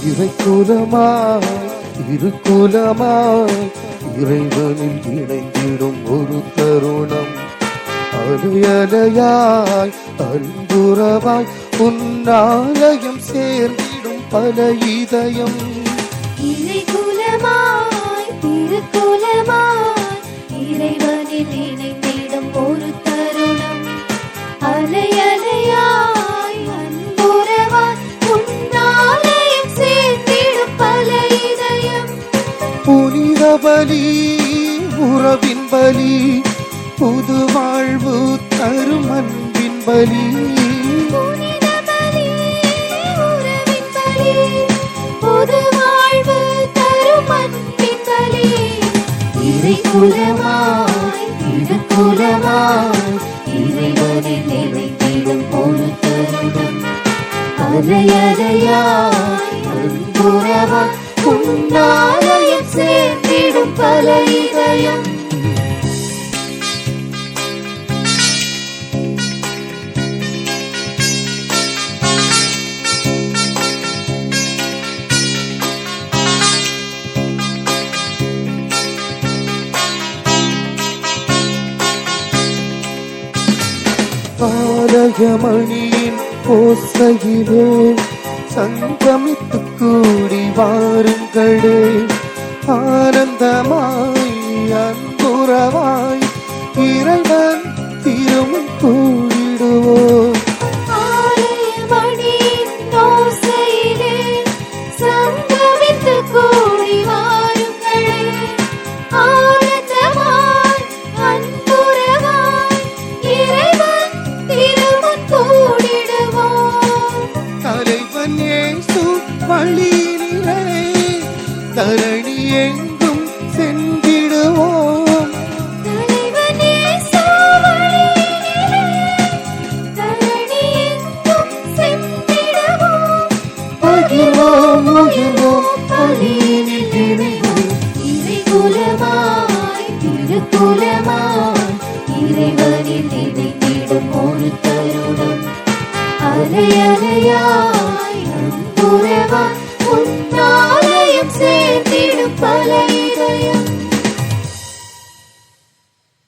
இறைக்குலமாய் திருக்குலமாய் இறைவனில் இணைந்திடும் ஒரு தருணம். அலையலையாய் அன்புறவாய் உன்னாலயம் சேர்ந்திடும் பல இதயம். இறைக்குலமாய் திருக்குலமாய் இறைவனில் இணைந்திடும் ஒரு தருணம். அலையலையாய் அன்புறவாய் உன்னாலயம் சேர்ந்திடும் பல இதயம். புனித பலி உறவின் பலி புது வாழ்வு தரும் அன்பின் பலி. புனித பலி உறவின் பலி புது வாழ்வு தரும் அன்பின் பலி. இறைக்குலமாய் திருக்குலமாய் இறைவனில் இணைந்திடும் ஒரு தருணம். அலையலையாய் அன்புறவாய் உன்னாலயம் சேர்ந்திடும் பல இதயம். ஆலயமணியின் ஓசையிலே சங்கமித்து கூடி வாருங்களே. ஆனந்தமாய் அன்புறவாய் இறைவன் திருமுன் கூடிடுவோம். ஆலயமணியின் ஓசையிலே சங்கமித்து கூடி வாருங்களே. ஆனந்தமாய் அன்புறவாய் இறைவன் திருமுன் கூடிடுவோம். தலைவன் இயேசு வழியிலே தரணி எங்கும் சென்றிடுவோம். தலைவன் இயேசு வழியிலே தரணி எங்கும் சென்றிடுவோம். பகிர்வோம் உயர்வோம் பலியினில் இணைவோம். இறைக்குலமாய் திருக்குலமாய் இறைவனில் இணைந்திடும் ஒரு தருணம். அலையலையாய் அன்புறவாய் உன்னாலயம் சேர்ந்திடும் பல